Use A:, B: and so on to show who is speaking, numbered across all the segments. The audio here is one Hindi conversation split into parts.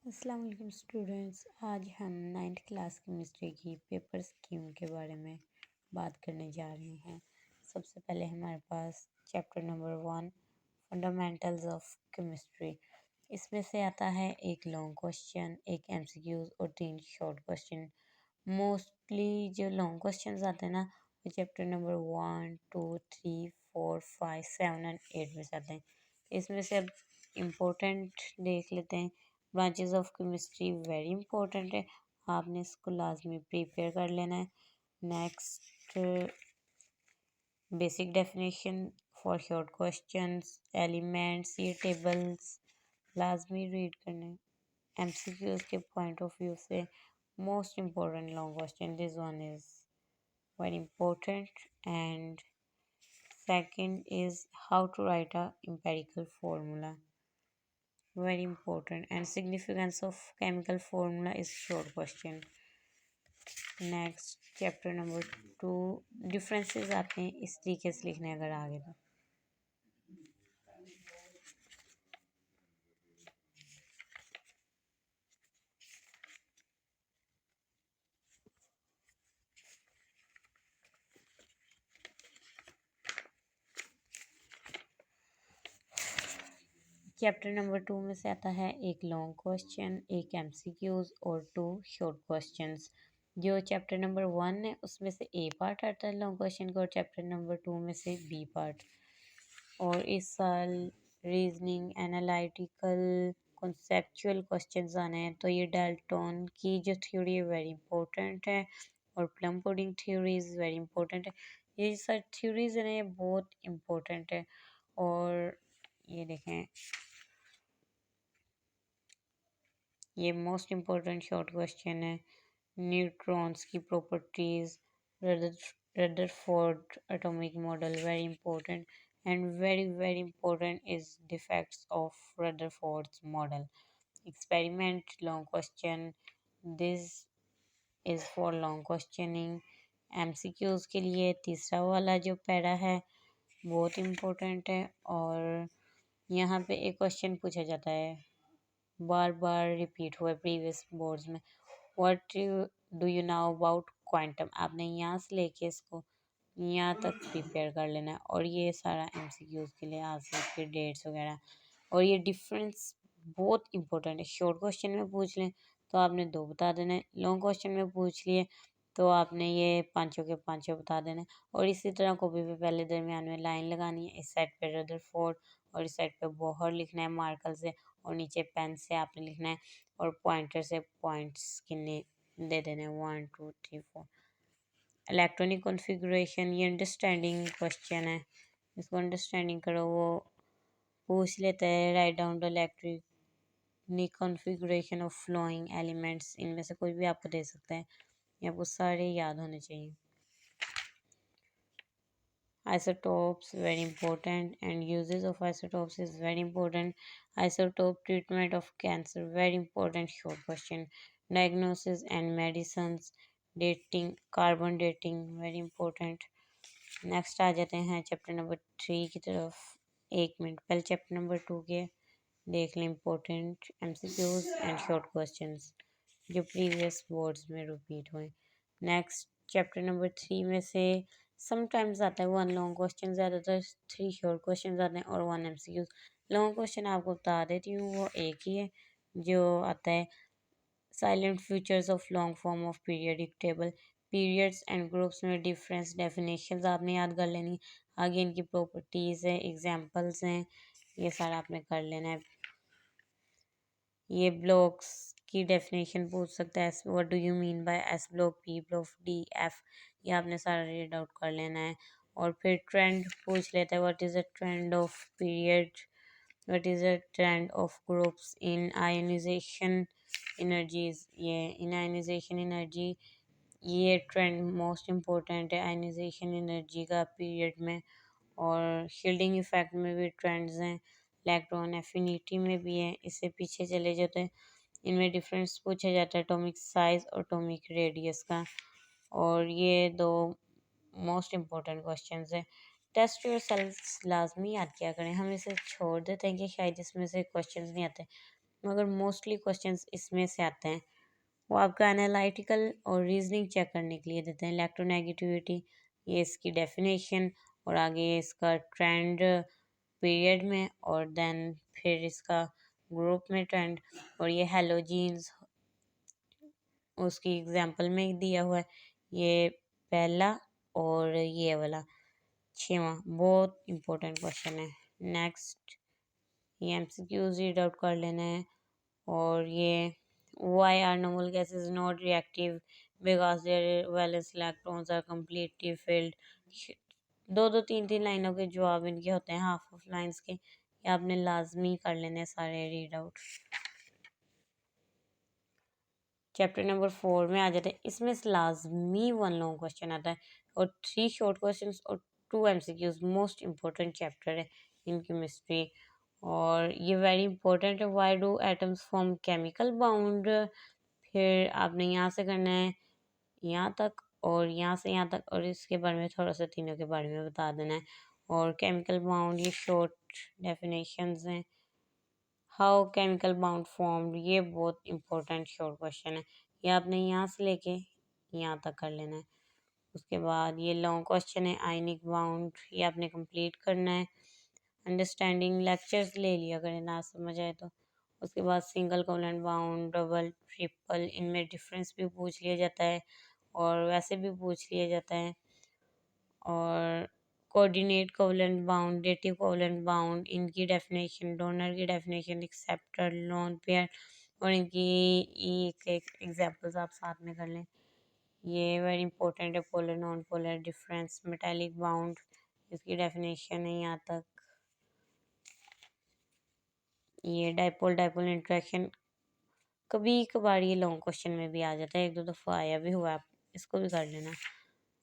A: अस्सलाम वालेकुम स्टूडेंट्स। आज हम 9th क्लास केमिस्ट्री की पेपर स्कीम के बारे में बात करने जा रहे हैं। सबसे पहले हमारे पास chapter number 1 fundamentals of chemistry. इसमें से आता है एक लॉन्ग क्वेश्चन, एक एमसीक्यूज और 3 शॉर्ट क्वेश्चन। मोस्टली जो लॉन्ग क्वेश्चंस आते हैं ना वो चैप्टर नंबर 1, 2, 3, 4, 5, 7 एंड 8 में से आते हैं। इसमें से अब इम्पोर्टेंट देख लेते हैं। Branches of chemistry very important है, आपने इसको लाजमी प्रिपेयर कर लेना है। Next basic definition for short questions, elements, ये टेबल्स लाजमी रीड करने हैं। एमसीक्यूज के पॉइंट ऑफ व्यू से most important long question, this one is very important. And second is how to write a empirical formula, very important. And significance of chemical formula is short question. Next chapter number 2 differences आते हैं इस तरीके से लिखने अगर आगे तो चैप्टर नंबर 2 में से आता है एक लॉन्ग क्वेश्चन, एक एमसीक्यूज और 2 शॉर्ट क्वेश्चंस। जो चैप्टर नंबर 1 है उसमें से ए पार्ट आता है लॉन्ग क्वेश्चन का और चैप्टर नंबर 2 में से बी पार्ट। और इस साल रीजनिंग, एनालिटिकल, कॉन्सेप्चुअल क्वेश्चंस आने हैं। तो ये डाल्टन की जो थ्योरी है वेरी इंपॉर्टेंट है और plum pudding theory is very important है। ये सारी थ्योरीज हैं ये बहुत इंपॉर्टेंट है। और ये देखें, ये मोस्ट इम्पोर्टेंट शॉर्ट क्वेश्चन है। न्यूट्रॉन्स की properties, Rutherford atomic model very important. And very very important is defects of Rutherford's model. Experiment long question, this is for long questioning. MCQs के लिए तीसरा वाला जो पैरा है बहुत इम्पोर्टेंट है। और यहाँ पे एक क्वेश्चन पूछा जाता है, बार बार रिपीट हुआ है प्रीवियस बोर्ड्स में, what do you now about quantum. आपने यहाँ से लेके इसको यहाँ तक प्रिपेयर कर लेना है। और ये सारा एमसीक्यूज के लिए आज के डेट्स वगैरह। और ये डिफरेंस बहुत इंपॉर्टेंट है। शॉर्ट क्वेश्चन में पूछ लें तो आपने 2 बता देना है, लॉन्ग क्वेश्चन में पूछ लिए तो आपने ये पांचों के पांचों बता देना है। और इसी तरह कॉपी पे पहले दरमियान में लाइन लगानी है, इस साइड पे रदरफोर्ड और इस साइड पे बोहर लिखना है मार्कर से, और नीचे पेन से आपने लिखना है और पॉइंटर से पॉइंट्स किन्ने दे देने हैं 1 2 3 4। इलेक्ट्रॉनिक कॉन्फ़िगरेशन ये अंडरस्टैंडिंग क्वेश्चन है, इसको अंडरस्टैंडिंग करो। वो पूछ लेता है write down the electronic configuration of following elements, इनमें से कोई भी आपको दे सकता है, ये आपको सारे याद होने चाहिए। Isotopes very important and uses of isotopes is very important. Isotope treatment of cancer very important short question. Diagnosis and medicines, dating, carbon dating very important. Next आ जाते हैं चैप्टर नंबर 3 की तरफ। 1 मिनट पहले चैप्टर नंबर 2 के देख लें important MCQs and short questions जो प्रीवियस बोर्ड्स में रिपीट हुए। नेक्स्ट चैप्टर नंबर 3 में से समटाइम्स आता है 1 लॉन्ग क्वेश्चन, ज़्यादातर 3 शॉर्ट क्वेश्चन आते हैं और 1 एमसीक्यूज। लॉन्ग क्वेश्चन आपको बता देती हूँ वो एक ही है जो आता है salient features of long form of periodic table. Periods and groups में डिफरेंस डेफिनेशंस आपने याद कर लेनी है। आगे इनकी प्रॉपर्टीज़ हैं, एग्जांपल्स हैं, ये सारा आपने कर लेना है। ये ब्लॉक्स की डेफिनेशन पूछ सकता है, what do you mean by S block, P block, D F, ये आपने सारा रीड आउट कर लेना है। और फिर ट्रेंड पूछ लेता है, what is a trend of period, what is a trend of groups in ionization energies. ये इन आयोनाइजेशन एनर्जी ये ट्रेंड मोस्ट इम्पोर्टेंट है आयोनाइजेशन एनर्जी का पीरियड में। और शील्डिंग इफेक्ट में भी ट्रेंड्स हैं, इलेक्ट्रॉन एफिनिटी में भी है। इससे पीछे चले जाते हैं, इनमें डिफरेंस पूछा जाता है एटॉमिक साइज और एटॉमिक रेडियस का। और ये 2 मोस्ट इम्पोर्टेंट क्वेश्चंस हैं। टेस्ट योरसेल्फ लाजमी याद किया करें, हम इसे छोड़ देते हैं कि शायद इसमें से क्वेश्चंस नहीं आते। मगर मोस्टली क्वेश्चंस इसमें से आते हैं। वो आपका एनालिटिकल और रीजनिंग चेक करने के लिए देते हैं। इलेक्ट्रोनेगेटिविटी, ये इसकी डेफिनेशन, और आगे इसका ट्रेंड पीरियड में, और देन फिर इसका ग्रुप में ट्रेंड, और ये हेलोजीन्स उसकी एग्जांपल में दिया हुआ है। ये पहला और ये वाला छवा बहुत इंपॉर्टेंट क्वेश्चन है। नेक्स्ट, ये एमसीक्यूज रीड आउट कर लेना है। और ये why are normal gases not reactive because their valence electrons are completely filled। दो दो तीन तीन लाइनों के जवाब इनके होते हैं, हाफ ऑफ लाइंस के। ये आपने लाजमी कर लेने सारे रीड आउट। चैप्टर नंबर 4 में आ जाते हैं। इसमें से लाजमी वन लॉन्ग क्वेश्चन आता है और 3 शॉर्ट क्वेश्चंस और 2 एमसीक्यूज। मोस्ट इंपॉर्टेंट चैप्टर है इन केमिस्ट्री, और ये वेरी इंपॉर्टेंट है। Why do atoms form chemical bound. फिर आपने यहाँ से करना है यहाँ तक, और यहाँ से यहाँ तक, और इसके बारे में थोड़ा सा तीनों के बारे में बता देना है। और केमिकल बाउंड, ये शॉर्ट डेफिनेशंस हैं। हाउ केमिकल बाउंड फॉर्म्ड, ये बहुत इंपॉर्टेंट शॉर्ट क्वेश्चन है। ये आपने यहाँ से लेके यहाँ तक कर लेना है। उसके बाद ये लॉन्ग क्वेश्चन है आयनिक बाउंड, ये आपने कंप्लीट करना है। अंडरस्टैंडिंग लेक्चर्स ले लिया करें ना समझ आए तो। उसके बाद single covalent bound, double, triple, इनमें डिफरेंस भी पूछ लिया जाता है और वैसे भी पूछ लिया जाता है। और coordinate covalent bound, dative covalent bound, इनकी डेफिनेशन, डोनर की डेफिनेशन, एक्सेप्टर, लोन पेयर, और इनकी एक एक एग्जांपल्स आप साथ में कर लें। ये वेरी इंपॉर्टेंट है। Polar non polar difference, metallic bound, इसकी डेफिनेशन है यहाँ तक। ये डाइपोल डाइपोल इंटरेक्शन, कभी कभार ये लॉन्ग क्वेश्चन में भी आ जाता है, एक दो दफ़ा आया भी हुआ है, इसको भी कर लेना।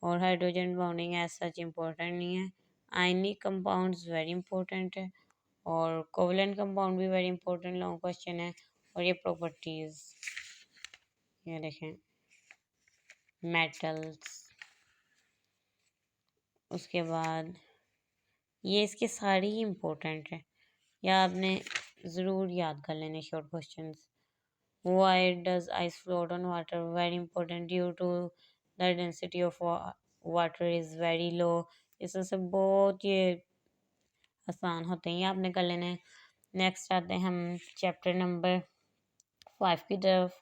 A: और hydrogen bonding as such important नहीं है। आयनिक कंपाउंड्स वेरी इंपॉर्टेंट है, और कोवलेंट कंपाउंड भी वेरी इंपॉर्टेंट लॉन्ग क्वेश्चन है। और ये प्रॉपर्टीज, ये देखें मेटल्स। उसके बाद ये इसके सारे ही इम्पोर्टेंट है, या आपने ज़रूर याद कर लेने short questions. Why does ice float on water? Very important due to the density of water is very low। इसमें से बहुत ये आसान होते हैं, ये आपने कर लेने हैं। नेक्स्ट आते हैं हम चैप्टर नंबर 5 की तरफ,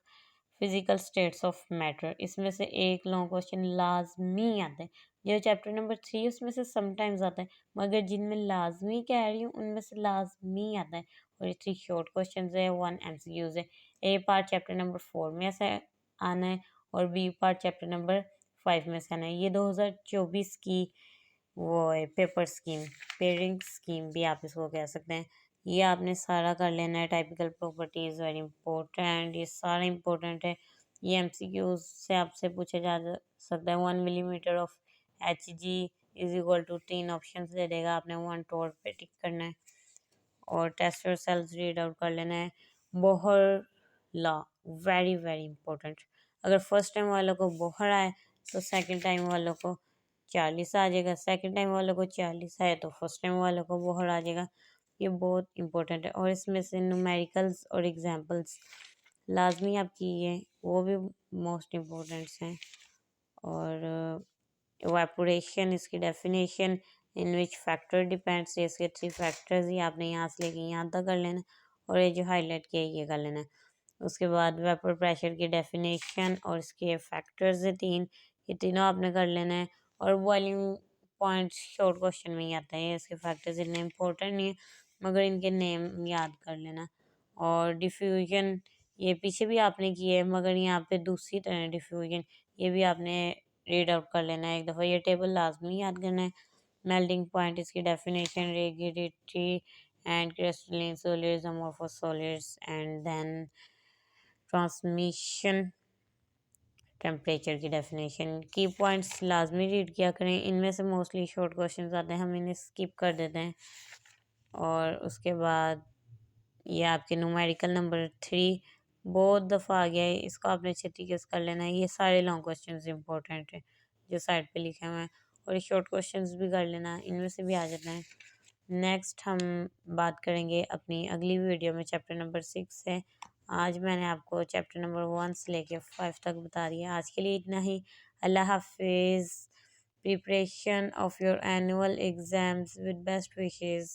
A: फिजिकल स्टेट्स ऑफ मैटर। इसमें से एक लॉन्ग क्वेश्चन लाजमी आता है। जो चैप्टर नंबर 3 उसमें से समटाइम्स आता है, मगर जिनमें लाजमी कह रही हूँ उनमें से लाजमी आता है। और ये 3 शॉर्ट क्वेश्चन है, 1 एमसीक्यूज है। ए पार्ट चैप्टर नंबर 4 में से आना है, और बी पार्ट चैप्टर नंबर 5 में से आना है। ये 2024 की वो है पेपर स्कीम, पेयरिंग स्कीम भी आप इसको कह सकते हैं। ये आपने सारा कर लेना है। टाइपिकल प्रॉपर्टीज वेरी इंपॉर्टेंट, ये सारा इंपॉर्टेंट है। ये एमसीक्यूज से आपसे पूछा जा सकता है। 1 millimetre of Hg is equal to 3 option दे देगा, आपने 1 टू और पे टिक करना है। और test your selves read out कर लेना है। Bohr law very very important. अगर फर्स्ट टाइम वालों को बोहर आए तो सेकंड टाइम वालों को 40 आ जाएगा, सेकंड टाइम वालों को 40 आए तो फर्स्ट टाइम वालों को बोहर आ जाएगा। ये बहुत इंपॉर्टेंट है। और इसमें से न्यूमेरिकल्स और एग्जांपल्स लाजमी आप कीजिए, वो भी मोस्ट इम्पोर्टेंट्स हैं। और इवेपोरेशन, इसकी definition, in which factor depends, इसके 3 फैक्टर्स ही आपने यहाँ से लेके यहाँ तक कर लेना। और ये जो हाईलाइट किया ये कर लेना। उसके बाद वेपर प्रेशर की डेफिनेशन और इसके फैक्टर्स है 3, ये तीनों आपने कर लेना है। और बॉइलिंग पॉइंट शॉर्ट क्वेश्चन में ही आता है, इसके फैक्टर्स इतने इंपॉर्टेंट नहीं है, मगर इनके नेम याद कर लेना। और डिफ्यूजन, ये पीछे भी आपने किए है, मगर यहाँ पे दूसरी तरह डिफ्यूजन, ये भी आपने रीड आउट कर लेना है एक दफ़ा। ये टेबल लाजमी याद करना है। मेल्टिंग पॉइंट, इसकी definition, rigidity and crystalline solids, amorphous solids, and then transmission temperature की डेफिनेशन। की पॉइंट्स लाजमी रीड किया करें, इनमें से मोस्टली शॉर्ट क्वेश्चन आते हैं, हम इन्हें स्किप कर देते हैं। और उसके बाद ये आपके न्यूमेरिकल नंबर 3 बहुत दफ़ा आ गया है, इसको आपने अच्छे तरीके से कर लेना है। ये सारे लॉन्ग क्वेश्चन इंपॉर्टेंट है जो साइड पे लिखे हुए हैं, और ये शॉर्ट क्वेश्चंस भी कर लेना, इनमें से भी आ जाते हैं। नेक्स्ट हम बात करेंगे अपनी अगली वीडियो में चैप्टर नंबर 6 से। आज मैंने आपको चैप्टर नंबर 1 से लेके 5 तक बता दिया। आज के लिए इतना ही। अल्लाह हाफिज़। Preparation of your annual exams with best wishes.